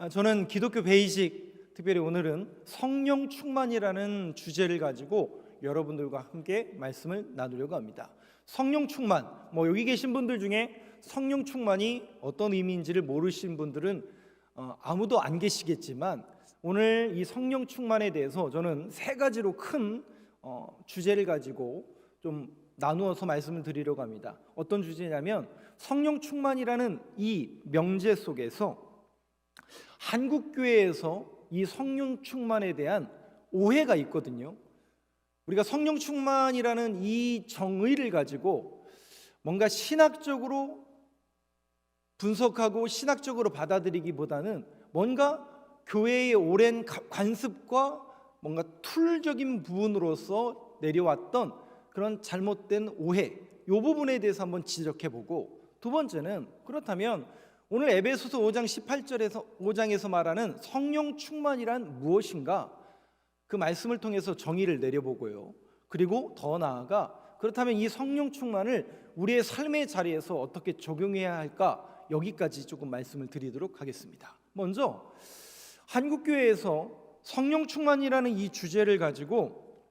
저는 기독교 베이직, 특별히 오늘은 성령 충만이라는 주제를 가지고 여러분들과 함께 말씀을 나누려고 합니다. 성령 충만, 여기 계신 분들 중에 성령 충만이 어떤 의미인지를 모르신 분들은 아무도 안 계시겠지만, 오늘 이 성령 충만에 대해서 저는 세 가지로 큰 주제를 가지고 좀 나누어서 말씀을 드리려고 합니다. 어떤 주제냐면, 성령 충만이라는 이 명제 속에서 한국교회에서 이 성령 충만에 대한 오해가 있거든요. 우리가 성령 충만이라는 이 정의를 가지고 뭔가 신학적으로 분석하고 신학적으로 받아들이기보다는 뭔가 교회의 오랜 관습과 뭔가 툴적인 부분으로서 내려왔던 그런 잘못된 오해, 이 부분에 대해서 한번 지적해보고, 두 번째는 그렇다면 오늘 에베소서 5장 5장에서 말하는 성령 충만이란 무엇인가, 그 말씀을 통해서 정의를 내려보고요. 그리고 더 나아가 그렇다면 이 성령 충만을 우리의 삶의 자리에서 어떻게 적용해야 할까, 여기까지 조금 말씀을 드리도록 하겠습니다. 먼저 한국교회에서 성령 충만이라는 이 주제를 가지고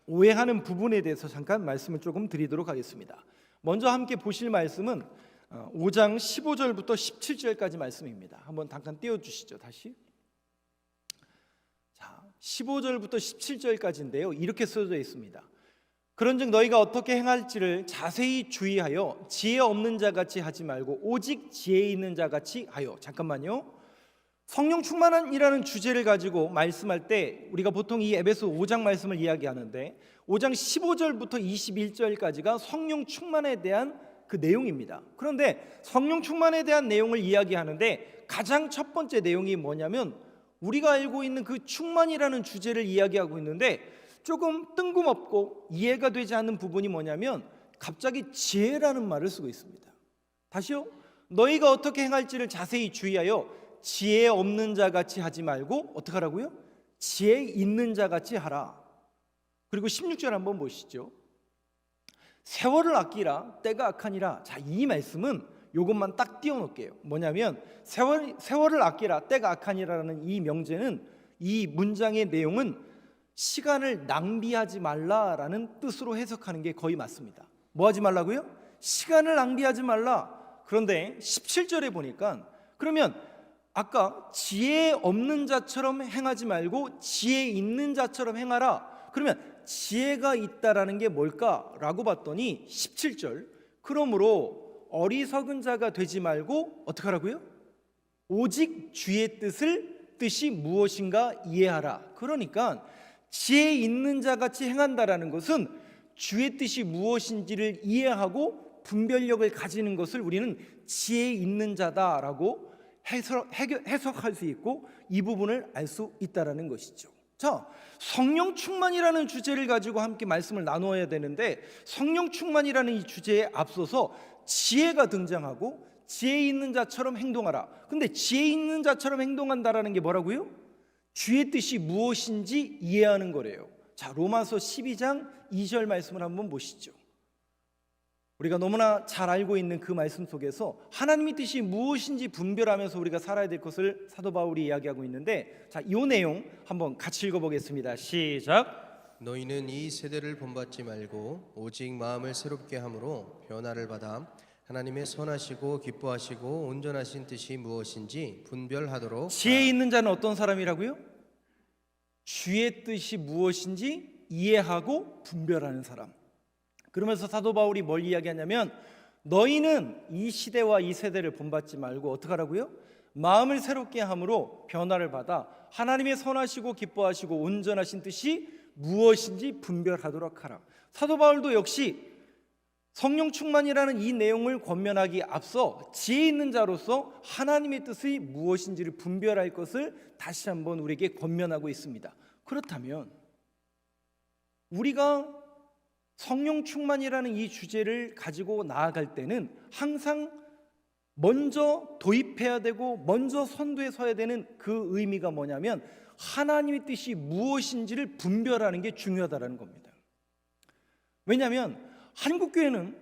오해하는 부분에 대해서 잠깐 말씀을 조금 드리도록 하겠습니다. 먼저 함께 보실 말씀은 5장 15절부터 17절까지 말씀입니다. 한번 잠깐 띄워주시죠. 다시. 자, 15절부터 17절까지인데요, 이렇게 써져 있습니다. 그런즉 너희가 어떻게 행할지를 자세히 주의하여 지혜 없는 자같이 하지 말고 오직 지혜 있는 자같이 하여. 잠깐만요. 성령 충만이라는 주제를 가지고 말씀할 때 우리가 보통 이 에베소 5장 말씀을 이야기하는데, 5장 15절부터 21절까지가 성령 충만에 대한 그 내용입니다. 그런데 성령 충만에 대한 내용을 이야기하는데 가장 첫 번째 내용이 뭐냐면, 우리가 알고 있는 그 충만이라는 주제를 이야기하고 있는데 조금 뜬금없고 이해가 되지 않는 부분이 뭐냐면, 갑자기 지혜라는 말을 쓰고 있습니다. 다시요. 너희가 어떻게 행할지를 자세히 주의하여 지혜 없는 자같이 하지 말고 어떻게 하라고요? 지혜 있는 자같이 하라. 그리고 16절 한번 보시죠. 세월을 아끼라 때가 악하니라. 자, 이 말씀은 이것만 딱 띄워놓을게요. 뭐냐면 세월을 아끼라 때가 악하니라라는 이 명제는, 이 문장의 내용은 시간을 낭비하지 말라라는 뜻으로 해석하는 게 거의 맞습니다. 뭐 하지 말라고요? 시간을 낭비하지 말라. 그런데 17절에 보니까, 그러면 아까 지혜 없는 자처럼 행하지 말고 지혜 있는 자처럼 행하라. 그러면 지혜가 있다라는 게 뭘까라고 봤더니 17절, 그러므로 어리석은 자가 되지 말고 어떻게 하라고요? 오직 주의 뜻이 무엇인가 이해하라. 그러니까 지혜 있는 자같이 행한다라는 것은 주의 뜻이 무엇인지를 이해하고 분별력을 가지는 것을 우리는 지혜 있는 자다라고 해석할 수 있고, 이 부분을 알 수 있다라는 것이죠. 자, 성령 충만이라는 주제를 가지고 함께 말씀을 나누어야 되는데, 성령 충만이라는 이 주제에 앞서서 지혜가 등장하고 지혜 있는 자처럼 행동하라. 근데 지혜 있는 자처럼 행동한다라는 게 뭐라고요? 주의 뜻이 무엇인지 이해하는 거래요. 자, 로마서 12장 2절 말씀을 한번 보시죠. 우리가 너무나 잘 알고 있는 그 말씀 속에서 하나님의 뜻이 무엇인지 분별하면서 우리가 살아야 될 것을 사도 바울이 이야기하고 있는데, 자, 이 내용 한번 같이 읽어보겠습니다. 시작. 너희는 이 세대를 본받지 말고 오직 마음을 새롭게 함으로 변화를 받아 하나님의 선하시고 기뻐하시고 온전하신 뜻이 무엇인지 분별하도록. 지혜 있는 자는 어떤 사람이라고요? 주의 뜻이 무엇인지 이해하고 분별하는 사람. 그러면서 사도 바울이 뭘 이야기하냐면, 너희는 이 시대와 이 세대를 본받지 말고 어떻게 하라고요? 마음을 새롭게 함으로 변화를 받아 하나님의 선하시고 기뻐하시고 온전하신 뜻이 무엇인지 분별하도록 하라. 사도 바울도 역시 성령 충만이라는 이 내용을 권면하기 앞서 지혜 있는 자로서 하나님의 뜻이 무엇인지를 분별할 것을 다시 한번 우리에게 권면하고 있습니다. 그렇다면 우리가 성령 충만이라는 이 주제를 가지고 나아갈 때는 항상 먼저 도입해야 되고 먼저 선두에 서야 되는 그 의미가 뭐냐면, 하나님의 뜻이 무엇인지를 분별하는 게 중요하다는 겁니다. 왜냐하면 한국교회는,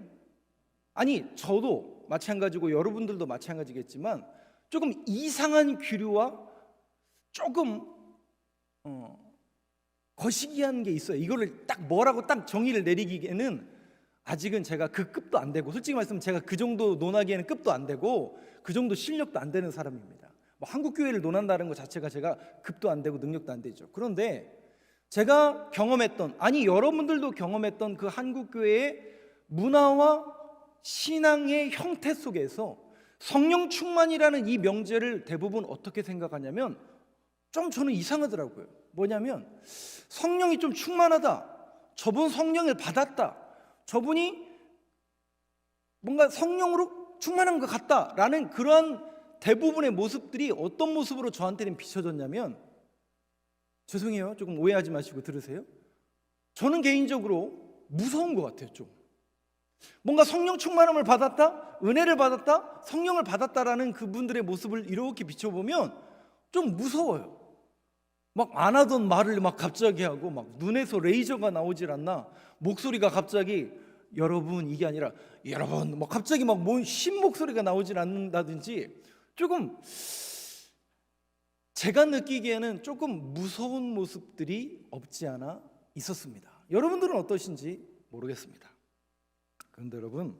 아니 저도 마찬가지고 여러분들도 마찬가지겠지만, 조금 이상한 기류와 조금 거시기한 게 있어요. 이거를 딱 뭐라고 딱 정의를 내리기에는 아직은 제가 그 급도 안 되고, 솔직히 말씀은 제가 그 정도 논하기에는 급도 안 되고 그 정도 실력도 안 되는 사람입니다. 뭐 한국 교회를 논한다는 것 자체가 제가 급도 안 되고 능력도 안 되죠. 그런데 제가 경험했던, 아니 여러분들도 경험했던 그 한국 교회의 문화와 신앙의 형태 속에서 성령 충만이라는 이 명제를 대부분 어떻게 생각하냐면 좀 저는 이상하더라고요. 뭐냐면 성령이 좀 충만하다, 저분 성령을 받았다, 저분이 뭔가 성령으로 충만한 것 같다라는 그런 대부분의 모습들이 어떤 모습으로 저한테는 비춰졌냐면, 죄송해요, 조금 오해하지 마시고 들으세요. 저는 개인적으로 무서운 것 같아요. 좀 뭔가 성령 충만함을 받았다, 은혜를 받았다, 성령을 받았다라는 그분들의 모습을 이렇게 비춰보면 좀 무서워요. 막 안 하던 말을 막 갑자기 하고, 막 눈에서 레이저가 나오질 않나, 목소리가 갑자기 여러분 이게 아니라 여러분 막 갑자기 막 뭔 신 목소리가 나오질 않는다든지, 조금 제가 느끼기에는 조금 무서운 모습들이 없지 않아 있었습니다. 여러분들은 어떠신지 모르겠습니다. 그런데 여러분,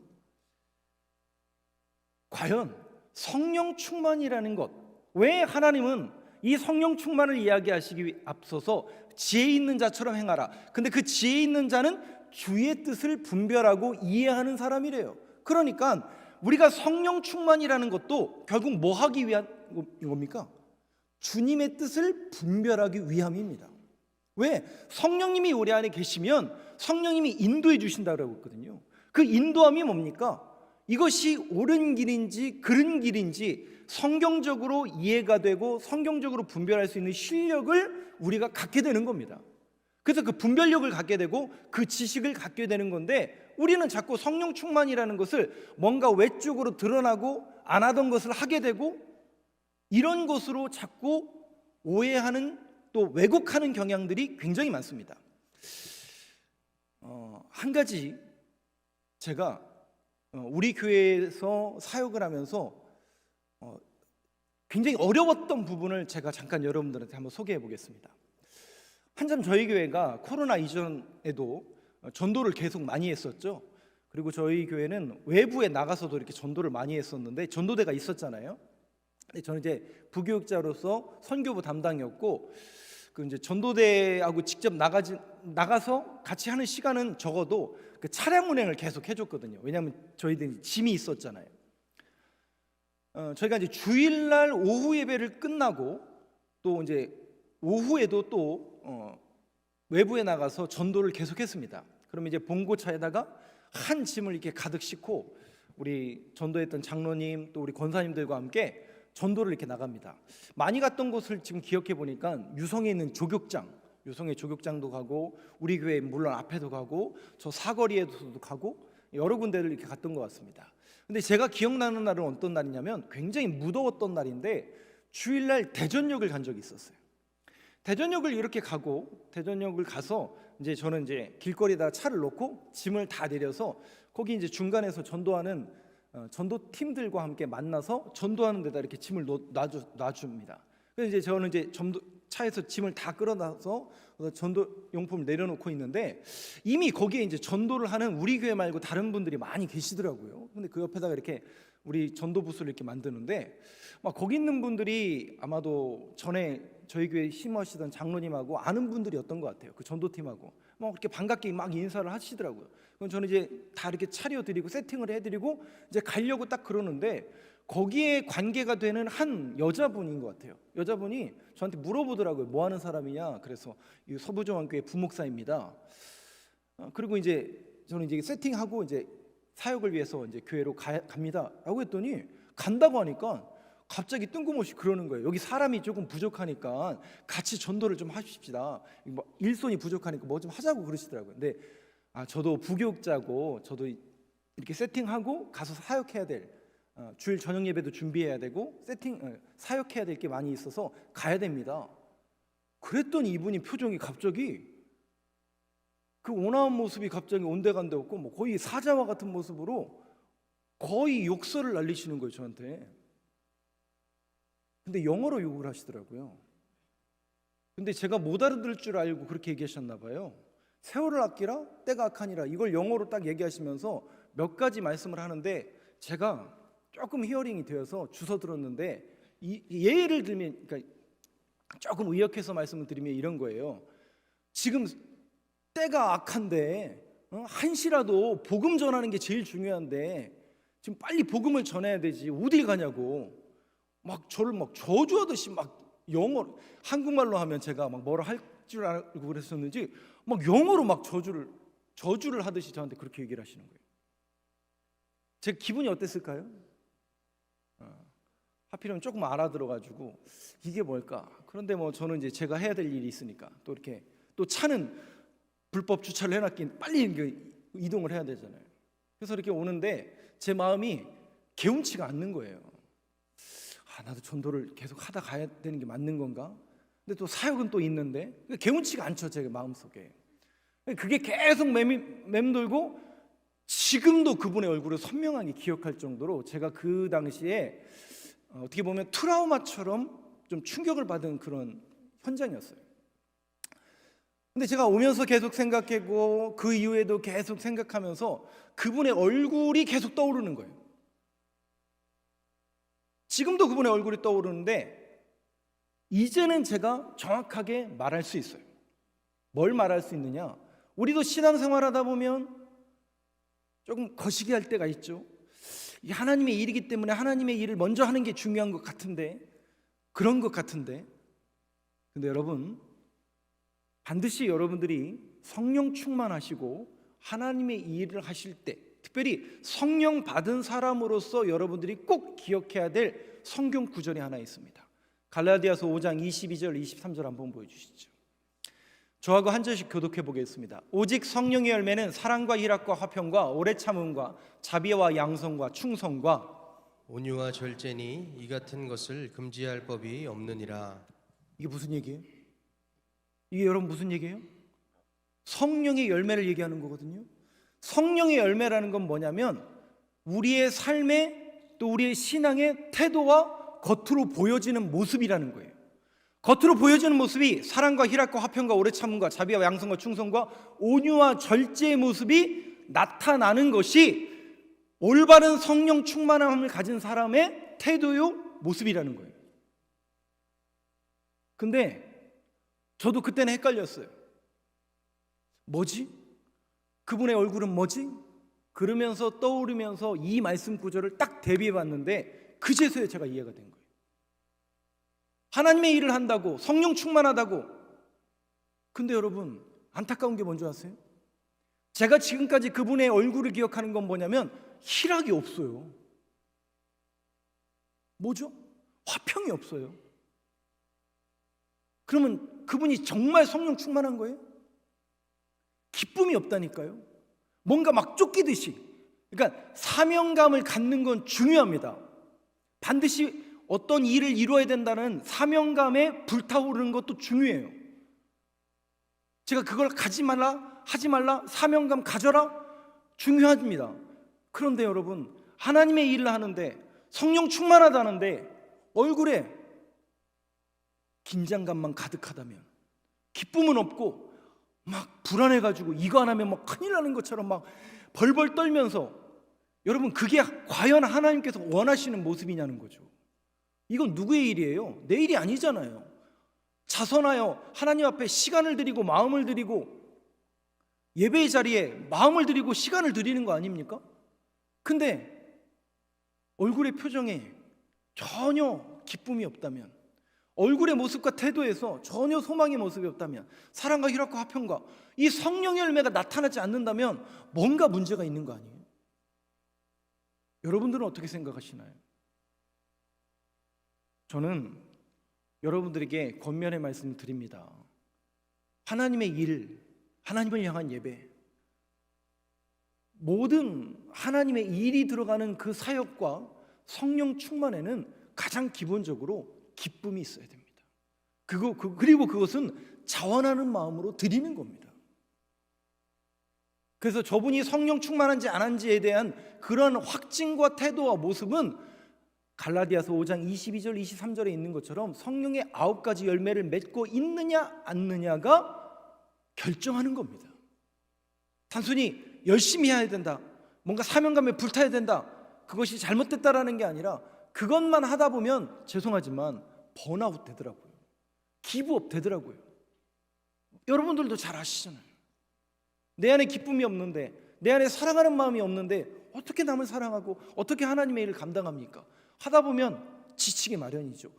과연 성령 충만이라는 것, 왜 하나님은 이 성령 충만을 이야기하시기 앞서서 지혜 있는 자처럼 행하라, 근데 그 지혜 있는 자는 주의 뜻을 분별하고 이해하는 사람이래요. 그러니까 우리가 성령 충만이라는 것도 결국 뭐 하기 위한 겁니까? 주님의 뜻을 분별하기 위함입니다. 왜? 성령님이 우리 안에 계시면 성령님이 인도해 주신다고 했거든요. 그 인도함이 뭡니까? 이것이 옳은 길인지 그른 길인지 성경적으로 이해가 되고 성경적으로 분별할 수 있는 실력을 우리가 갖게 되는 겁니다. 그래서 그 분별력을 갖게 되고 그 지식을 갖게 되는 건데, 우리는 자꾸 성령 충만이라는 것을 뭔가 외적으로 드러나고 안 하던 것을 하게 되고 이런 것으로 자꾸 오해하는, 또 왜곡하는 경향들이 굉장히 많습니다. 한 가지 제가 우리 교회에서 사역을 하면서 굉장히 어려웠던 부분을 제가 잠깐 여러분들한테 한번 소개해 보겠습니다. 한참 저희 교회가 코로나 이전에도 전도를 계속 많이 했었죠. 그리고 저희 교회는 외부에 나가서도 이렇게 전도를 많이 했었는데, 전도대가 있었잖아요. 저는 이제 부교육자로서 선교부 담당이었고, 그 이제 전도대하고 직접 나가서 같이 하는 시간은 적어도 그 차량 운행을 계속 해줬거든요. 왜냐하면 저희들이 짐이 있었잖아요. 저희가 이제 주일날 오후 예배를 끝나고 또 이제 오후에도 또 외부에 나가서 전도를 계속했습니다. 그러면 이제 봉고차에다가 한 짐을 이렇게 가득 싣고 우리 전도했던 장로님 또 우리 권사님들과 함께 전도를 이렇게 나갑니다. 많이 갔던 곳을 지금 기억해 보니까 유성에 있는 조격장, 유성의 조격장도 가고 우리 교회 물론 앞에도 가고 저 사거리에도 가고 여러 군데를 이렇게 갔던 것 같습니다. 근데 제가 기억나는 날은 어떤 날이냐면 굉장히 무더웠던 날인데, 주일날 대전역을 간 적이 있었어요. 대전역을 이렇게 가고, 대전역을 가서 이제 저는 이제 길거리에다 차를 놓고 짐을 다 내려서 거기 이제 중간에서 전도하는 전도 팀들과 함께 만나서 전도하는 데다 이렇게 짐을 놔줍니다. 그래서 이제 저는 이제 차에서 짐을 다 끌어놔서 전도 용품을 내려놓고 있는데, 이미 거기에 이제 전도를 하는 우리 교회 말고 다른 분들이 많이 계시더라고요. 근데 그 옆에다가 이렇게 우리 전도 부스를 이렇게 만드는데, 막 거기 있는 분들이 아마도 전에 저희 교회 심으시던 장로님하고 아는 분들이었던 것 같아요. 그 전도팀하고 막 이렇게 반갑게 막 인사를 하시더라고요. 그럼 저는 이제 다 이렇게 차려드리고 세팅을 해드리고 이제 가려고 딱 그러는데, 거기에 관계가 되는 한 여자분인 것 같아요. 여자분이 저한테 물어보더라고요. 뭐 하는 사람이냐? 그래서 이 서부정원교회 부목사입니다. 그리고 이제 저는 이제 세팅하고 이제 사역을 위해서 이제 교회로 갑니다라고 했더니, 간다고 하니까 갑자기 뜬금없이 그러는 거예요. 여기 사람이 조금 부족하니까 같이 전도를 좀 하십시다. 뭐 일손이 부족하니까 뭐 좀 하자고 그러시더라고요. 근데 저도 부교육자고 저도 이렇게 세팅하고 가서 사역해야 될, 주일 저녁 예배도 준비해야 되고 사역해야 될 게 많이 있어서 가야 됩니다. 그랬더니 이분이 표정이 갑자기, 그 온화한 모습이 갑자기 온데간데 없고 뭐 거의 사자와 같은 모습으로 거의 욕설을 날리시는 거예요, 저한테. 근데 영어로 욕을 하시더라고요. 근데 제가 못 알아들을 줄 알고 그렇게 얘기하셨나 봐요. 세월을 아끼라 때가 악하니라, 이걸 영어로 딱 얘기하시면서 몇 가지 말씀을 하는데 제가 조금 히어링이 되어서 주워 들었는데, 예를 들면, 그러니까 조금 의역해서 말씀을 드리면 이런 거예요. 지금 때가 악한데 한시라도 복음 전하는 게 제일 중요한데 지금 빨리 복음을 전해야 되지 어딜 가냐고 막 저를 막 저주하듯이 막 영어, 한국말로 하면 제가 막 뭐라 할 줄 알고 그랬었는지 막 영어로 막 저주를 하듯이 저한테 그렇게 얘기를 하시는 거예요. 제 기분이 어땠을까요? 하필이면 조금 알아들어가지고 이게 뭘까? 그런데 뭐 저는 이제 제가 해야 될 일이 있으니까 또 이렇게 또 차는 불법 주차를 해놨긴 빨리 이동을 해야 되잖아요. 그래서 이렇게 오는데 제 마음이 개운치가 않는 거예요. 나도 전도를 계속 하다 가야 되는 게 맞는 건가? 근데 또 사역은 또 있는데 개운치가 않죠, 제 마음속에. 그게 계속 맴돌고 지금도 그분의 얼굴을 선명하게 기억할 정도로 제가 그 당시에 어떻게 보면 트라우마처럼 좀 충격을 받은 그런 현장이었어요. 근데 제가 오면서 계속 생각하고 그 이후에도 계속 생각하면서 그분의 얼굴이 계속 떠오르는 거예요. 지금도 그분의 얼굴이 떠오르는데 이제는 제가 정확하게 말할 수 있어요. 뭘 말할 수 있느냐? 우리도 신앙생활하다 보면 조금 거시기 할 때가 있죠. 하나님의 일이기 때문에 하나님의 일을 먼저 하는 게 중요한 것 같은데, 그런 것 같은데, 근데 여러분, 반드시 여러분들이 성령 충만하시고 하나님의 일을 하실 때, 특별히 성령 받은 사람으로서 여러분들이 꼭 기억해야 될 성경 구절이 하나 있습니다. 갈라디아서 5장 22절 23절 한번 보여주시죠. 저하고 한 절씩 교독해 보겠습니다. 오직 성령의 열매는 사랑과 희락과 화평과 오래 참음과 자비와 양성과 충성과 온유와 절제니 이 같은 것을 금지할 법이 없느니라. 이게 무슨 얘기예요? 이게 여러분 무슨 얘기예요? 성령의 열매를 얘기하는 거거든요. 성령의 열매라는 건 뭐냐면 우리의 삶의 또 우리의 신앙의 태도와 겉으로 보여지는 모습이라는 거예요. 겉으로 보여지는 모습이 사랑과 희락과 화평과 오래 참음과 자비와 양성과 충성과 온유와 절제의 모습이 나타나는 것이 올바른 성령 충만함을 가진 사람의 태도요 모습이라는 거예요. 근데 저도 그때는 헷갈렸어요. 뭐지? 그분의 얼굴은 뭐지? 그러면서 떠오르면서 이 말씀 구절을 딱 대비해 봤는데 그제서야 제가 이해가 된 거예요. 하나님의 일을 한다고, 성령 충만하다고. 근데 여러분, 안타까운 게 뭔지 아세요? 제가 지금까지 그분의 얼굴을 기억하는 건 뭐냐면 희락이 없어요. 뭐죠? 화평이 없어요. 그러면 그분이 정말 성령 충만한 거예요? 기쁨이 없다니까요. 뭔가 막 쫓기듯이. 그러니까 사명감을 갖는 건 중요합니다. 반드시 어떤 일을 이루어야 된다는 사명감에 불타오르는 것도 중요해요. 제가 그걸 가지 말라, 하지 말라, 사명감 가져라, 중요합니다. 그런데 여러분, 하나님의 일을 하는데 성령 충만하다는데 얼굴에 긴장감만 가득하다면, 기쁨은 없고 막 불안해가지고 이거 안 하면 막 큰일 나는 것처럼 막 벌벌 떨면서, 여러분 그게 과연 하나님께서 원하시는 모습이냐는 거죠. 이건 누구의 일이에요? 내 일이 아니잖아요. 자선하여 하나님 앞에 시간을 드리고 마음을 드리고 예배의 자리에 마음을 드리고 시간을 드리는 거 아닙니까? 근데 얼굴의 표정에 전혀 기쁨이 없다면, 얼굴의 모습과 태도에서 전혀 소망의 모습이 없다면, 사랑과 희락과 화평과 이 성령의 열매가 나타나지 않는다면 뭔가 문제가 있는 거 아니에요? 여러분들은 어떻게 생각하시나요? 저는 여러분들에게 권면의 말씀을 드립니다. 하나님의 일, 하나님을 향한 예배, 모든 하나님의 일이 들어가는 그 사역과 성령 충만에는 가장 기본적으로 기쁨이 있어야 됩니다. 그리고 그것은 자원하는 마음으로 드리는 겁니다. 그래서 저분이 성령 충만한지 안 한지에 대한 그런 확증과 태도와 모습은 갈라디아서 5장 22절 23절에 있는 것처럼 성령의 9가지 열매를 맺고 있느냐 않느냐가 결정하는 겁니다. 단순히 열심히 해야 된다, 뭔가 사명감에 불타야 된다, 그것이 잘못됐다라는 게 아니라 그것만 하다 보면 죄송하지만 번아웃 되더라고요. 기브업 되더라고요. 여러분들도 잘 아시잖아요. 내 안에 기쁨이 없는데, 내 안에 사랑하는 마음이 없는데 어떻게 남을 사랑하고 어떻게 하나님의 일을 감당합니까? 하다 보면 지치기 마련이죠.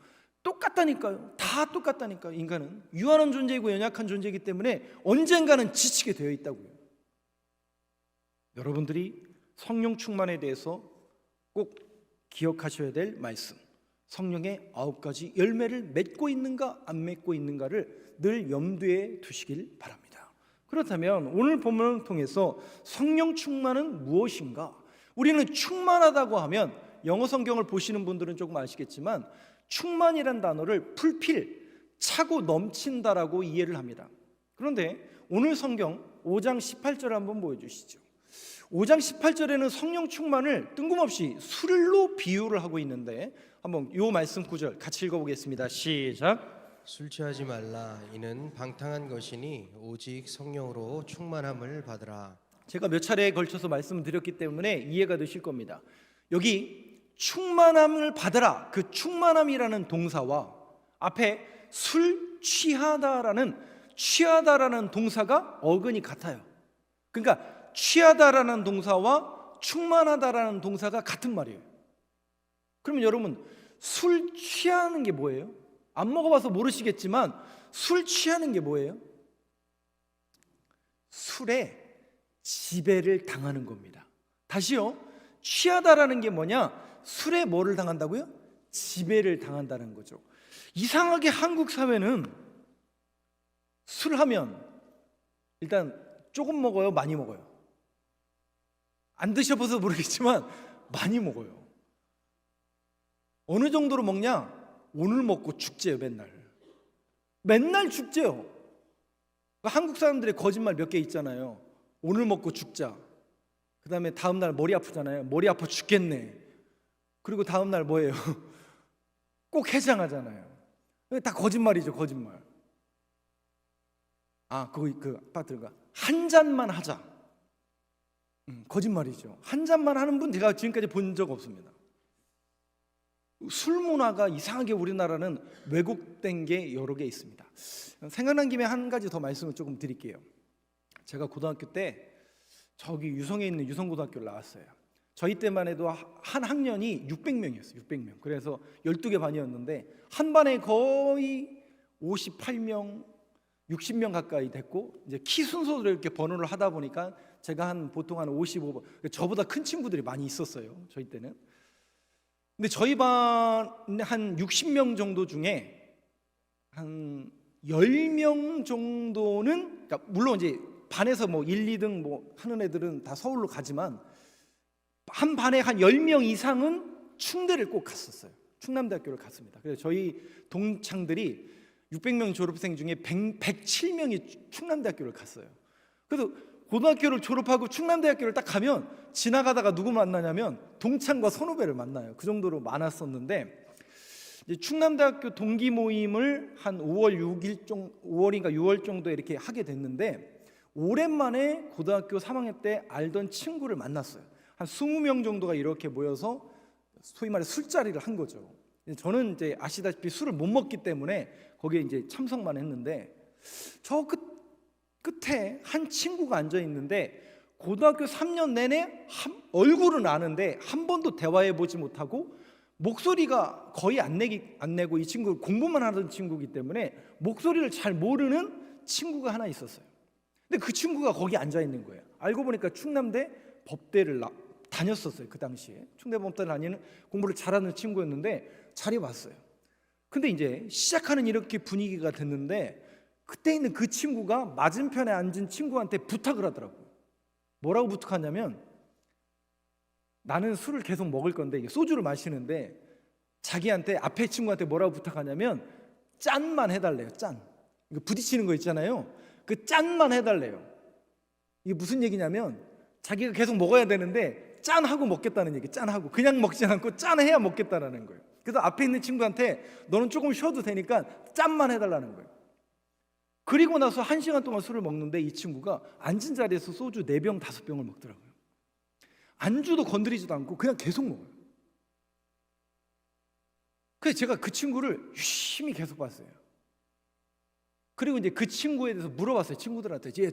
똑같다니까요. 다 똑같다니까요. 인간은 유한한 존재이고 연약한 존재이기 때문에 언젠가는 지치게 되어 있다고요. 여러분들이 성령 충만에 대해서 꼭 기억하셔야 될 말씀, 성령의 9가지 열매를 맺고 있는가 안 맺고 있는가를 늘 염두에 두시길 바랍니다. 그렇다면 오늘 본문을 통해서 성령 충만은 무엇인가? 우리는 충만하다고 하면 영어 성경을 보시는 분들은 조금 아시겠지만 충만이란 단어를 풀필, 차고 넘친다라고 이해를 합니다. 그런데 오늘 성경 5장 18절 한번 보여주시죠. 5장 18절에는 성령 충만을 뜬금없이 술로 비유를 하고 있는데 한번 이 말씀 구절 같이 읽어보겠습니다. 시작. 술 취하지 말라. 이는 방탕한 것이니 오직 성령으로 충만함을 받으라. 제가 몇 차례에 걸쳐서 말씀드렸기 때문에 이해가 되실 겁니다. 여기 충만함을 받으라, 그 충만함이라는 동사와 앞에 술 취하다라는 동사가 어근이 같아요. 그러니까 취하다라는 동사와 충만하다라는 동사가 같은 말이에요. 그러면 여러분, 술 취하는 게 뭐예요? 안 먹어봐서 모르시겠지만 술 취하는 게 뭐예요? 술에 지배를 당하는 겁니다. 다시요, 취하다라는 게 뭐냐? 술에 뭐를 당한다고요? 지배를 당한다는 거죠. 이상하게 한국 사회는 술 하면 일단 조금 먹어요, 많이 먹어요? 안 드셔봐서 모르겠지만 많이 먹어요. 어느 정도로 먹냐? 오늘 먹고 죽재요. 맨날 죽재요. 한국 사람들의 거짓말 몇 개 있잖아요. 오늘 먹고 죽자. 그 다음에 다음날 머리 아프잖아요. 머리 아파 죽겠네. 그리고 다음날 뭐예요? 꼭 해장하잖아요. 다 거짓말이죠, 거짓말. 빠뜨려가 한 잔만 하자. 거짓말이죠. 한 잔만 하는 분 제가 지금까지 본 적 없습니다. 술 문화가 이상하게 우리나라는 왜곡된 게 여러 개 있습니다. 생각난 김에 한 가지 더 말씀을 조금 드릴게요. 제가 고등학교 때 저기 유성에 있는 유성고등학교를 나왔어요. 저희 때만 해도 한 학년이 600명이었어요. 600명. 그래서 12개 반이었는데 한 반에 거의 58명, 60명 가까이 됐고, 이제 키 순서대로 이렇게 번호를 하다 보니까 제가 보통 한 55번, 저보다 큰 친구들이 많이 있었어요. 저희 때는. 근데 저희 반 한 60명 정도 중에 한 10명 정도는, 그러니까 물론 이제 반에서 뭐 1, 2등 뭐 하는 애들은 다 서울로 가지만 한 반에 한 10명 이상은 충대를 꼭 갔었어요. 충남대학교를 갔습니다. 그래서 저희 동창들이 600명 졸업생 중에 107명이 충남대학교를 갔어요. 그래서 고등학교를 졸업하고 충남대학교를 딱 가면 지나가다가 누구 만나냐면 동창과 선후배를 만나요. 그 정도로 많았었는데, 이제 충남대학교 동기 모임을 한 5월인가 6월 정도에 이렇게 하게 됐는데, 오랜만에 고등학교 3학년 때 알던 친구를 만났어요. 한 20명 정도가 이렇게 모여서 소위 말해 술자리를 한 거죠. 저는 이제 아시다시피 술을 못 먹기 때문에 거기에 이제 참석만 했는데, 저 끝에 한 친구가 앉아 있는데 고등학교 3년 내내 얼굴은 아는데 한 번도 대화해 보지 못하고 목소리가 거의 안 내고, 이 친구 공부만 하던 친구이기 때문에 목소리를 잘 모르는 친구가 하나 있었어요. 근데 그 친구가 거기 앉아 있는 거예요. 알고 보니까 충남대 법대를 다녔었어요. 그 당시에 충남대 법대를 다니는 공부를 잘하는 친구였는데 자리 왔어요. 근데 이제 시작하는 이렇게 분위기가 됐는데, 그때 있는 그 친구가 맞은편에 앉은 친구한테 부탁을 하더라고요. 뭐라고 부탁하냐면, 나는 술을 계속 먹을 건데, 소주를 마시는데 자기한테, 앞에 친구한테 뭐라고 부탁하냐면 짠만 해달래요. 짠. 이거 부딪히는 거 있잖아요. 그 짠만 해달래요. 이게 무슨 얘기냐면 자기가 계속 먹어야 되는데 짠하고 먹겠다는 얘기. 짠하고 그냥 먹지 않고 짠해야 먹겠다라는 거예요. 그래서 앞에 있는 친구한테 너는 조금 쉬어도 되니까 짠만 해달라는 거예요. 그리고 나서 1시간 동안 술을 먹는데 이 친구가 앉은 자리에서 소주 4병 5병을 먹더라고요. 안주도 건드리지도 않고 그냥 계속 먹어요. 그래서 제가 그 친구를 유심히 계속 봤어요. 그리고 이제 그 친구에 대해서 물어봤어요. 친구들한테. 제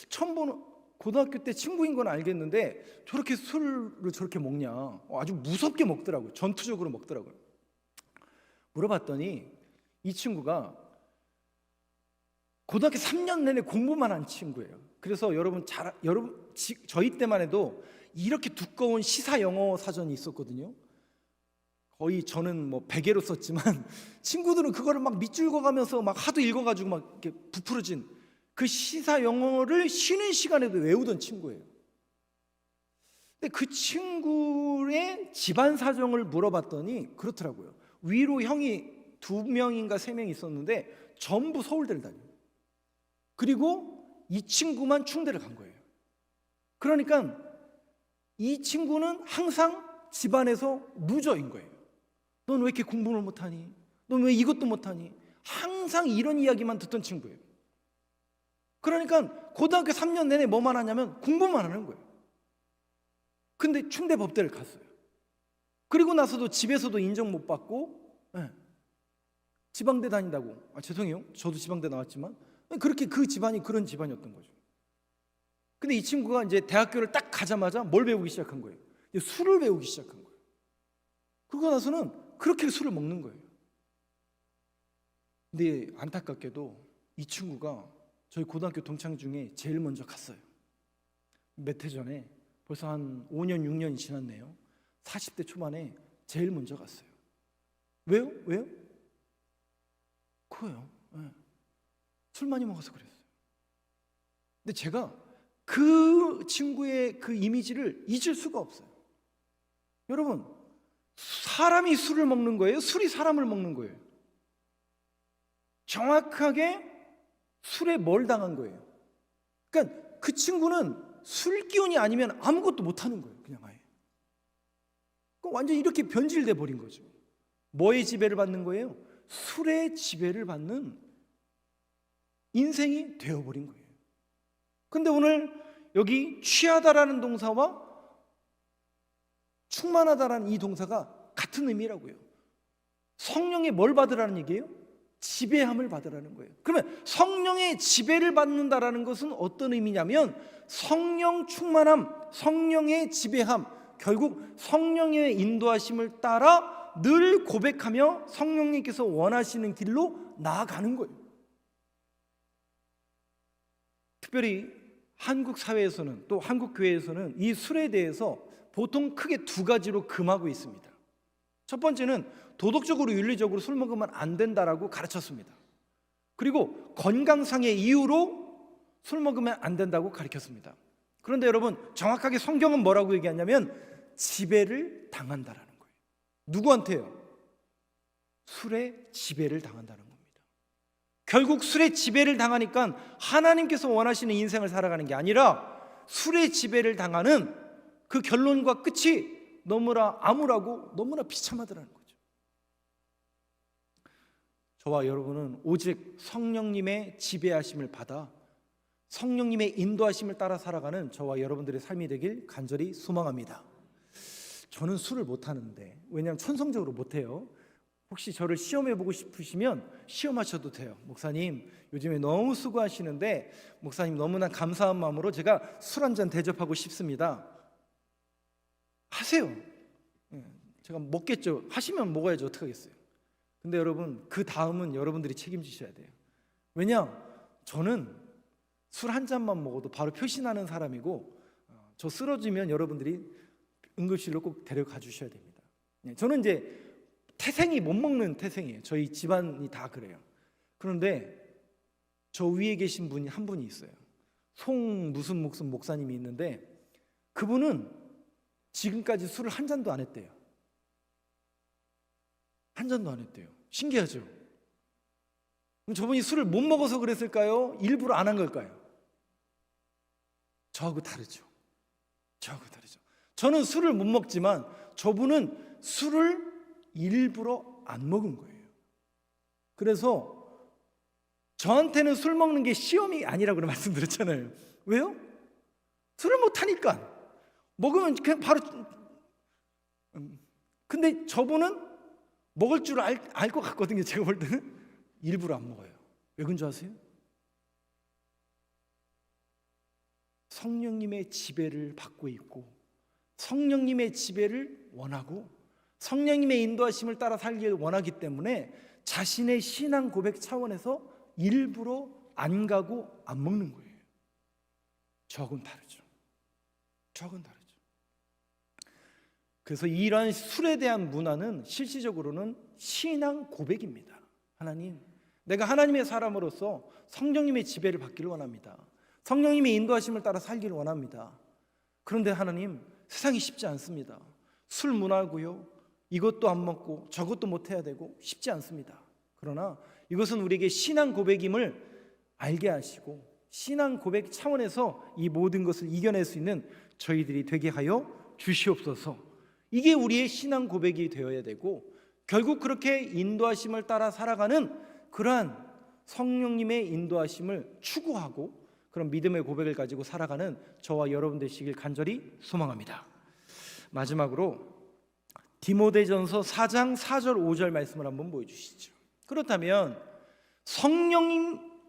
처음 보는, 고등학교 때 친구인 건 알겠는데 저렇게 술을 저렇게 먹냐. 아주 무섭게 먹더라고요. 전투적으로 먹더라고요. 물어봤더니 이 친구가 고등학교 3년 내내 공부만 한 친구예요. 그래서 여러분 저희 때만 해도 이렇게 두꺼운 시사 영어 사전이 있었거든요. 거의 저는 뭐 베개로 썼지만 친구들은 그거를 막 밑줄 그어가면서 막 하도 읽어가지고 막 이렇게 부풀어진 그 시사 영어를 쉬는 시간에도 외우던 친구예요. 근데 그 친구의 집안 사정을 물어봤더니 그렇더라고요. 위로 형이 2명인가 3명 있었는데 전부 서울대를 다녀요. 그리고 이 친구만 충대를 간 거예요. 그러니까 이 친구는 항상 집안에서 루저인 거예요. 넌 왜 이렇게 공부를 못하니? 넌 왜 이것도 못하니? 항상 이런 이야기만 듣던 친구예요. 그러니까 고등학교 3년 내내 뭐만 하냐면 공부만 하는 거예요. 근데 충대 법대를 갔어요. 그리고 나서도 집에서도 인정 못 받고, 지방대 다닌다고. 죄송해요. 저도 지방대 나왔지만 그렇게 그 집안이 그런 집안이었던 거죠. 근데 이 친구가 이제 대학교를 딱 가자마자 뭘 배우기 시작한 거예요? 술을 배우기 시작한 거예요. 그러고 나서는 그렇게 술을 먹는 거예요. 근데 안타깝게도 이 친구가 저희 고등학교 동창 중에 제일 먼저 갔어요. 몇 해 전에, 벌써 한 5년 6년이 지났네요. 40대 초반에 제일 먼저 갔어요. 왜요? 그거요. 술 많이 먹어서 그랬어요. 근데 제가 그 친구의 그 이미지를 잊을 수가 없어요. 여러분, 사람이 술을 먹는 거예요? 술이 사람을 먹는 거예요? 정확하게 술에 뭘 당한 거예요? 그러니까 그 친구는 술 기운이 아니면 아무것도 못하는 거예요. 그냥 아예. 완전 이렇게 변질돼 버린 거죠. 뭐의 지배를 받는 거예요? 술의 지배를 받는 인생이 되어버린 거예요. 근데 오늘 여기 취하다라는 동사와 충만하다라는 이 동사가 같은 의미라고요. 성령의 뭘 받으라는 얘기예요? 지배함을 받으라는 거예요. 그러면 성령의 지배를 받는다라는 것은 어떤 의미냐면 성령 충만함, 성령의 지배함, 결국 성령의 인도하심을 따라 늘 고백하며 성령님께서 원하시는 길로 나아가는 거예요. 특별히 한국 사회에서는, 또 한국 교회에서는 이 술에 대해서 보통 크게 2가지로 금하고 있습니다. 첫 번째는 도덕적으로 윤리적으로 술 먹으면 안 된다라고 가르쳤습니다. 그리고 건강상의 이유로 술 먹으면 안 된다고 가르쳤습니다. 그런데 여러분, 정확하게 성경은 뭐라고 얘기하냐면 지배를 당한다라는 거예요. 누구한테요? 술에 지배를 당한다는 겁니다. 결국 술에 지배를 당하니까 하나님께서 원하시는 인생을 살아가는 게 아니라 술에 지배를 당하는 그 결론과 끝이 너무나 암울하고 너무나 비참하더라는 거죠. 저와 여러분은 오직 성령님의 지배하심을 받아 성령님의 인도하심을 따라 살아가는 저와 여러분들의 삶이 되길 간절히 소망합니다. 저는 술을 못하는데, 왜냐하면 천성적으로 못해요. 혹시 저를 시험해보고 싶으시면 시험하셔도 돼요. 목사님 요즘에 너무 수고하시는데 목사님 너무나 감사한 마음으로 제가 술 한잔 대접하고 싶습니다. 하세요. 제가 먹겠죠. 하시면 먹어야죠. 어떡하겠어요. 근데 여러분, 그 다음은 여러분들이 책임지셔야 돼요. 왜냐? 저는 술 한 잔만 먹어도 바로 표신하는 사람이고, 저 쓰러지면 여러분들이 응급실로 꼭 데려가 주셔야 됩니다. 저는 이제 태생이 못 먹는 태생이에요. 저희 집안이 다 그래요. 그런데 저 위에 계신 분이 한 분이 있어요. 송 무슨 목사님이 있는데 그분은 지금까지 술을 한 잔도 안 했대요. 한 잔도 안 했대요. 신기하죠? 그럼 저분이 술을 못 먹어서 그랬을까요? 일부러 안 한 걸까요? 저하고 다르죠. 저는 술을 못 먹지만 저분은 술을 일부러 안 먹은 거예요. 그래서 저한테는 술 먹는 게 시험이 아니라고 말씀드렸잖아요. 왜요? 술을 못 하니까. 먹으면 그냥 바로. 근데 저분은 먹을 줄 알 것 같거든요. 제가 볼 때는 일부러 안 먹어요. 왜 그런 줄 아세요? 성령님의 지배를 받고 있고 성령님의 지배를 원하고 성령님의 인도하심을 따라 살기를 원하기 때문에 자신의 신앙 고백 차원에서 일부러 안 가고 안 먹는 거예요. 저하고는 다르죠. 그래서 이러한 술에 대한 문화는 실질적으로는 신앙 고백입니다. 하나님, 내가 하나님의 사람으로서 성령님의 지배를 받기를 원합니다. 성령님의 인도하심을 따라 살기를 원합니다. 그런데 하나님, 세상이 쉽지 않습니다. 술 문화고요, 이것도 안 먹고 저것도 못 해야 되고 쉽지 않습니다. 그러나 이것은 우리에게 신앙 고백임을 알게 하시고 신앙 고백 차원에서 이 모든 것을 이겨낼 수 있는 저희들이 되게 하여 주시옵소서. 이게 우리의 신앙 고백이 되어야 되고 결국 그렇게 인도하심을 따라 살아가는 그러한 성령님의 인도하심을 추구하고 그런 믿음의 고백을 가지고 살아가는 저와 여러분 되시길 간절히 소망합니다. 마지막으로 디모데전서 4장 4절 5절 말씀을 한번 보여주시죠. 그렇다면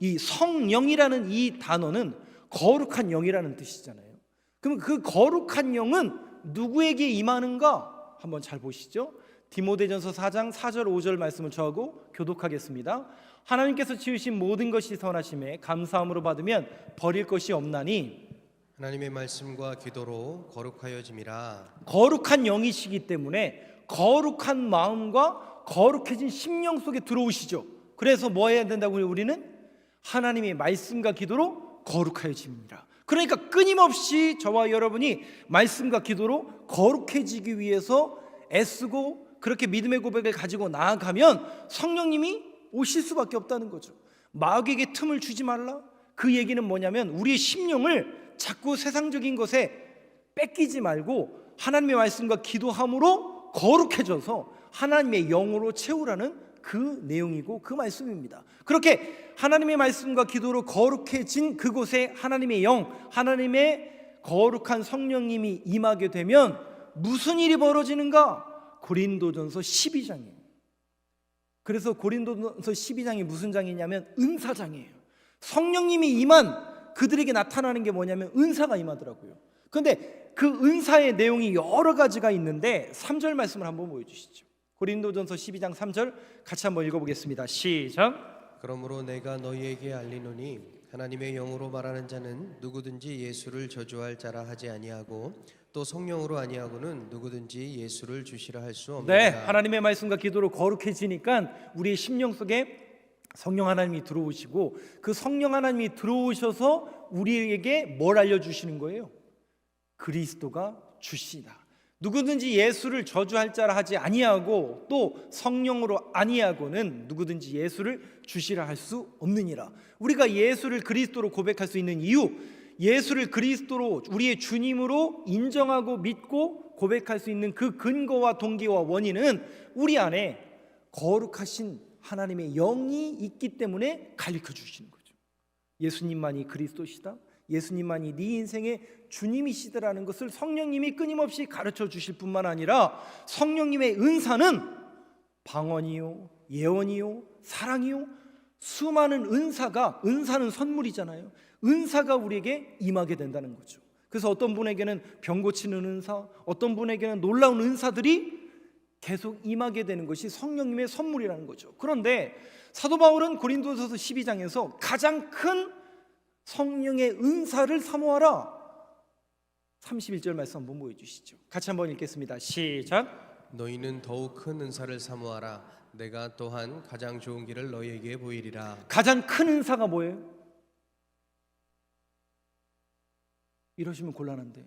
이 성령이라는 이 단어는 거룩한 영이라는 뜻이잖아요. 그럼 그 거룩한 영은 누구에게 임하는가? 한번 잘 보시죠. 디모데전서 4장 4절 5절 말씀을 저하고 교독하겠습니다. 하나님께서 지으신 모든 것이 선하심에 감사함으로 받으면 버릴 것이 없나니 하나님의 말씀과 기도로 거룩하여짐이라. 거룩한 영이시기 때문에 거룩한 마음과 거룩해진 심령 속에 들어오시죠. 그래서 뭐 해야 된다고 우리는? 하나님의 말씀과 기도로 거룩하여짐이라. 그러니까 끊임없이 저와 여러분이 말씀과 기도로 거룩해지기 위해서 애쓰고 그렇게 믿음의 고백을 가지고 나아가면 성령님이 오실 수밖에 없다는 거죠. 마귀에게 틈을 주지 말라. 그 얘기는 뭐냐면 우리의 심령을 자꾸 세상적인 것에 뺏기지 말고 하나님의 말씀과 기도함으로 거룩해져서 하나님의 영으로 채우라는 그 내용이고 그 말씀입니다. 그렇게 하나님의 말씀과 기도로 거룩해진 그곳에 하나님의 영, 하나님의 거룩한 성령님이 임하게 되면 무슨 일이 벌어지는가? 고린도전서 12장이에요. 그래서 고린도전서 12장이 무슨 장이냐면 은사장이에요. 성령님이 임한 그들에게 나타나는 게 뭐냐면 은사가 임하더라고요. 그런데 그 은사의 내용이 여러 가지가 있는데 3절 말씀을 한번 보여주시죠. 고린도전서 12장 3절 같이 한번 읽어보겠습니다. 시작. 그러므로 내가 너희에게 알리노니 하나님의 영으로 말하는 자는 누구든지 예수를 저주할 자라 하지 아니하고 또 성령으로 아니하고는 누구든지 예수를 주시라 할 수 없느니라. 네, 하나님의 말씀과 기도로 거룩해지니까 우리의 심령 속에 성령 하나님이 들어오시고 그 성령 하나님이 들어오셔서 우리에게 뭘 알려주시는 거예요? 그리스도가 주시다. 누구든지 예수를 저주할 자라 하지 아니하고 또 성령으로 아니하고는 누구든지 예수를 주시라 할 수 없느니라. 우리가 예수를 그리스도로 고백할 수 있는 이유, 예수를 그리스도로 우리의 주님으로 인정하고 믿고 고백할 수 있는 그 근거와 동기와 원인은 우리 안에 거룩하신 하나님의 영이 있기 때문에 가르쳐 주시는 거죠. 예수님만이 그리스도시다, 예수님만이 네 인생의 주님이시더라는 것을 성령님이 끊임없이 가르쳐 주실 뿐만 아니라 성령님의 은사는 방언이요, 예언이요, 사랑이요, 수많은 은사는 선물이잖아요. 은사가 우리에게 임하게 된다는 거죠. 그래서 어떤 분에게는 병 고치는 은사, 어떤 분에게는 놀라운 은사들이 계속 임하게 되는 것이 성령님의 선물이라는 거죠. 그런데 사도 바울은 고린도전서 12장에서 가장 큰 성령의 은사를 사모하라. 31절 말씀 한번 보여주시죠. 같이 한번 읽겠습니다. 시작. 너희는 더욱 큰 은사를 사모하라. 내가 또한 가장 좋은 길을 너희에게 보이리라. 가장 큰 은사가 뭐예요? 이러시면 곤란한데,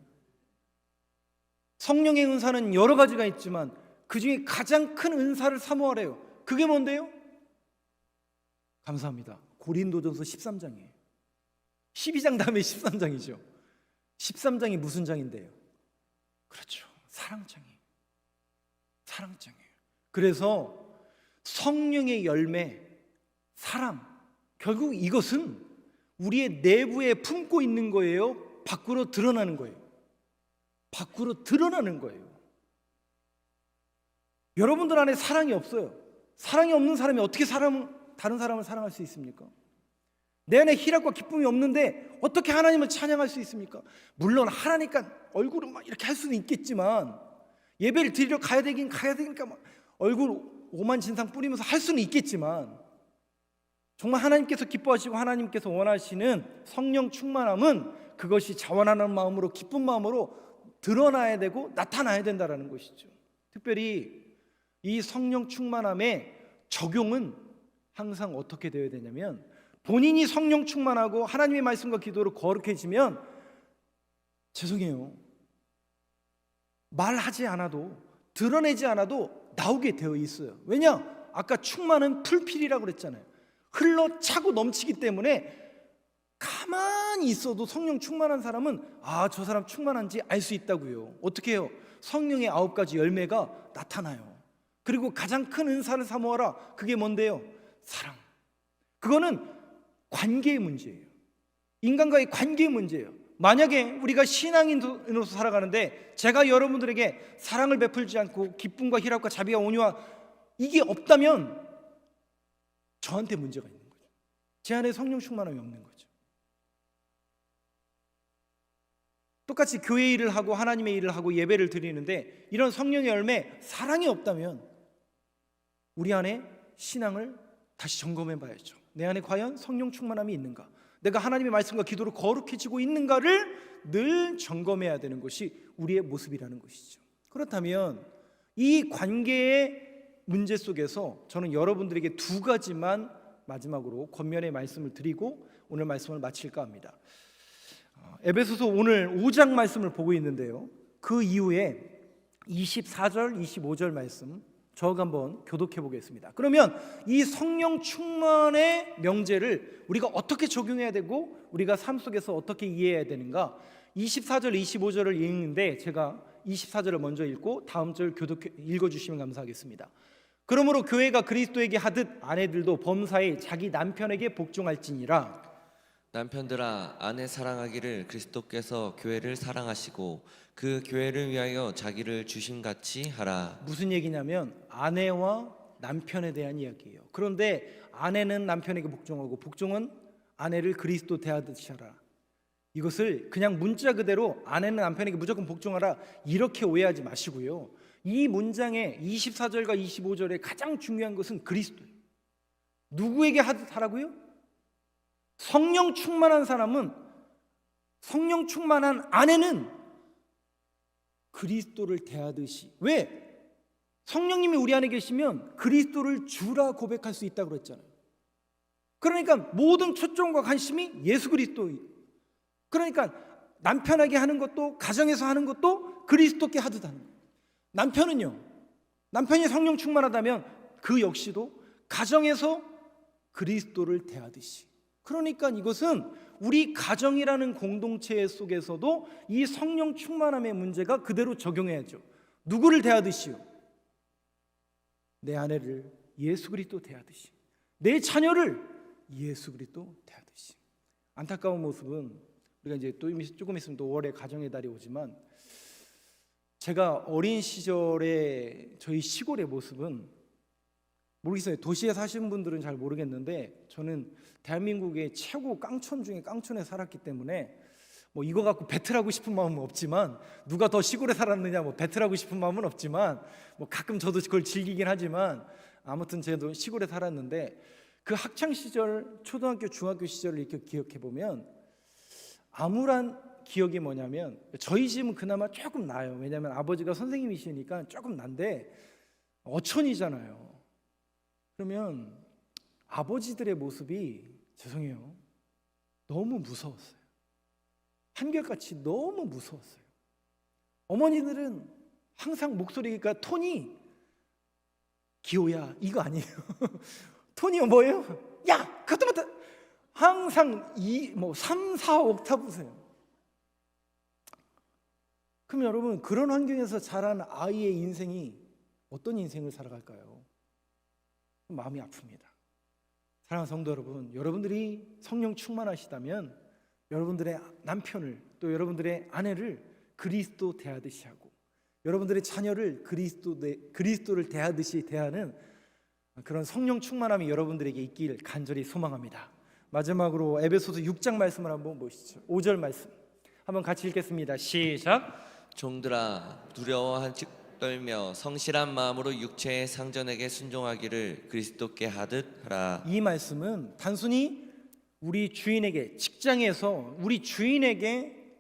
성령의 은사는 여러 가지가 있지만 그 중에 가장 큰 은사를 사모하래요. 그게 뭔데요? 감사합니다. 고린도전서 13장이에요. 12장 다음에 13장이죠. 13장이 무슨 장인데요? 그렇죠. 사랑장애. 사랑장애예요. 그래서 성령의 열매, 사랑, 결국 이것은 우리의 내부에 품고 있는 거예요? 밖으로 드러나는 거예요? 밖으로 드러나는 거예요. 여러분들 안에 사랑이 없어요. 사랑이 없는 사람이 어떻게 다른 사람을 사랑할 수 있습니까? 내 안에 희락과 기쁨이 없는데 어떻게 하나님을 찬양할 수 있습니까? 물론 하나니까 얼굴은 막 이렇게 할 수는 있겠지만, 예배를 드리러 가야 되니까 막 얼굴 오만진상 뿌리면서 할 수는 있겠지만, 정말 하나님께서 기뻐하시고 하나님께서 원하시는 성령 충만함은 그것이 자원하는 마음으로, 기쁜 마음으로 드러나야 되고 나타나야 된다는 것이죠. 특별히 이 성령 충만함의 적용은 항상 어떻게 되어야 되냐면, 본인이 성령 충만하고 하나님의 말씀과 기도로 거룩해지면, 죄송해요, 말하지 않아도, 드러내지 않아도 나오게 되어 있어요. 왜냐? 아까 충만은 풀필이라고 그랬잖아요. 흘러 차고 넘치기 때문에 가만히 있어도 성령 충만한 사람은 저 사람 충만한지 알 수 있다고요. 어떻게 해요? 성령의 9가지 열매가 나타나요. 그리고 가장 큰 은사를 사모하라. 그게 뭔데요? 사랑. 그거는 관계의 문제예요. 인간과의 관계의 문제예요. 만약에 우리가 신앙인으로서 살아가는데 제가 여러분들에게 사랑을 베풀지 않고 기쁨과 희락과 자비와 온유와 이게 없다면 저한테 문제가 있는 거죠. 제 안에 성령 충만함이 없는 거죠. 똑같이 교회 일을 하고 하나님의 일을 하고 예배를 드리는데 이런 성령의 열매, 사랑이 없다면 우리 안에 신앙을 다시 점검해 봐야죠. 내 안에 과연 성령 충만함이 있는가? 내가 하나님의 말씀과 기도로 거룩해지고 있는가를 늘 점검해야 되는 것이 우리의 모습이라는 것이죠. 그렇다면 이 관계의 문제 속에서 저는 여러분들에게 2가지만 마지막으로 권면의 말씀을 드리고 오늘 말씀을 마칠까 합니다. 에베소서 오늘 5장 말씀을 보고 있는데요, 그 이후에 24절, 25절 말씀 저하고 한번 교독해 보겠습니다. 그러면 이 성령 충만의 명제를 우리가 어떻게 적용해야 되고 우리가 삶 속에서 어떻게 이해해야 되는가? 24절, 25절을 읽는데 제가 24절을 먼저 읽고 다음 절 읽어주시면 감사하겠습니다. 그러므로 교회가 그리스도에게 하듯 아내들도 범사에 자기 남편에게 복종할지니라. 남편들아, 아내 사랑하기를 그리스도께서 교회를 사랑하시고 그 교회를 위하여 자기를 주심같이 하라. 무슨 얘기냐면 아내와 남편에 대한 이야기예요. 그런데 아내는 남편에게 복종하고 복종은 아내를 그리스도 대하듯이 하라. 이것을 그냥 문자 그대로 아내는 남편에게 무조건 복종하라 이렇게 오해하지 마시고요, 이 문장의 24절과 25절에 가장 중요한 것은 그리스도예요. 누구에게 하듯 하라고요? 성령 충만한 사람은, 성령 충만한 아내는 그리스도를 대하듯이. 왜? 성령님이 우리 안에 계시면 그리스도를 주라 고백할 수 있다고 그랬잖아요. 그러니까 모든 초점과 관심이 예수 그리스도. 그러니까 남편에게 하는 것도, 가정에서 하는 것도 그리스도께 하듯 하는 거예요. 남편은요, 남편이 성령 충만하다면 그 역시도 가정에서 그리스도를 대하듯이. 그러니까 이것은 우리 가정이라는 공동체 속에서도 이 성령 충만함의 문제가 그대로 적용해야죠. 누구를 대하듯이요? 내 아내를 예수 그리스도 대하듯이, 내 자녀를 예수 그리스도 대하듯이. 안타까운 모습은 우리가 이제 또 조금 있으면 또 5월에 가정의 달이 오지만, 제가 어린 시절에 저희 시골의 모습은 모르겠어요. 도시에 사시는 분들은 잘 모르겠는데 저는 대한민국의 최고 깡촌 중에 깡촌에 살았기 때문에 뭐 이거 갖고 배틀하고 싶은 마음은 없지만, 누가 더 시골에 살았느냐 뭐 배틀하고 싶은 마음은 없지만, 뭐 가끔 저도 그걸 즐기긴 하지만, 아무튼 저도 시골에 살았는데 그 학창 시절, 초등학교, 중학교 시절을 이렇게 기억해 보면 암울한 기억이 뭐냐면, 저희 집은 그나마 조금 나아요. 왜냐하면 아버지가 선생님이시니까 조금 난데 어촌이잖아요. 그러면 아버지들의 모습이, 죄송해요, 너무 무서웠어요. 한결같이 너무 무서웠어요. 어머니들은 항상 목소리가 톤이, 기호야 이거 아니에요. 톤이 뭐예요? 야 그것도 맞다. 항상 3, 4 옥타브세요. 그럼 여러분, 그런 환경에서 자란 아이의 인생이 어떤 인생을 살아갈까요? 마음이 아픕니다. 사랑하는 성도 여러분, 여러분들이 성령 충만하시다면 여러분들의 남편을, 또 여러분들의 아내를 그리스도 대하듯이 하고, 여러분들의 자녀를 그리스도를 대하듯이 대하는 그런 성령 충만함이 여러분들에게 있길 간절히 소망합니다. 마지막으로 에베소서 6장 말씀을 한번 보시죠. 5절 말씀 한번 같이 읽겠습니다. 시작. 종들아 두려워한 즉 떨며 성실한 마음으로 육체의 상전에게 순종하기를 그리스도께 하듯 하라. 이 말씀은 단순히 우리 주인에게, 직장에서 우리 주인에게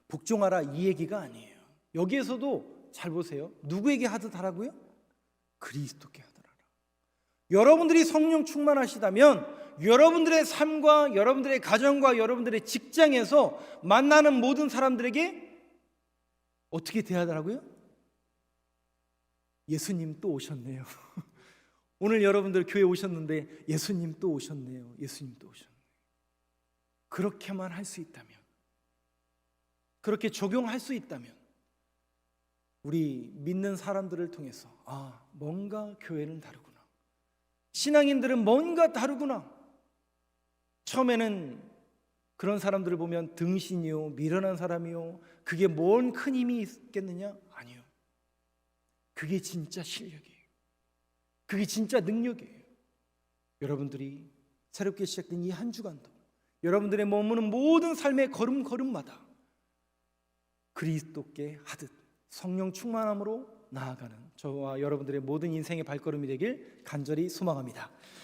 복종하라 이 얘기가 아니에요. 여기에서도 잘 보세요. 누구에게 하듯 하라고요? 그리스도께 하듯 하라. 여러분들이 성령 충만하시다면 여러분들의 삶과 여러분들의 가정과 여러분들의 직장에서 만나는 모든 사람들에게 어떻게 대하더라고요? 예수님 또 오셨네요. 오늘 여러분들 교회 오셨는데 예수님 또 오셨네요. 예수님 또 오셨네요. 그렇게만 할 수 있다면, 그렇게 적용할 수 있다면 우리 믿는 사람들을 통해서 뭔가 교회는 다르구나, 신앙인들은 뭔가 다르구나. 처음에는 그런 사람들을 보면 등신이요, 미련한 사람이요, 그게 뭔 큰 힘이 있겠느냐? 아니요. 그게 진짜 실력이에요. 그게 진짜 능력이에요. 여러분들이 새롭게 시작된 이 한 주간도 여러분들의 머무는 모든 삶의 걸음걸음마다 그리스도께 하듯 성령 충만함으로 나아가는 저와 여러분들의 모든 인생의 발걸음이 되길 간절히 소망합니다.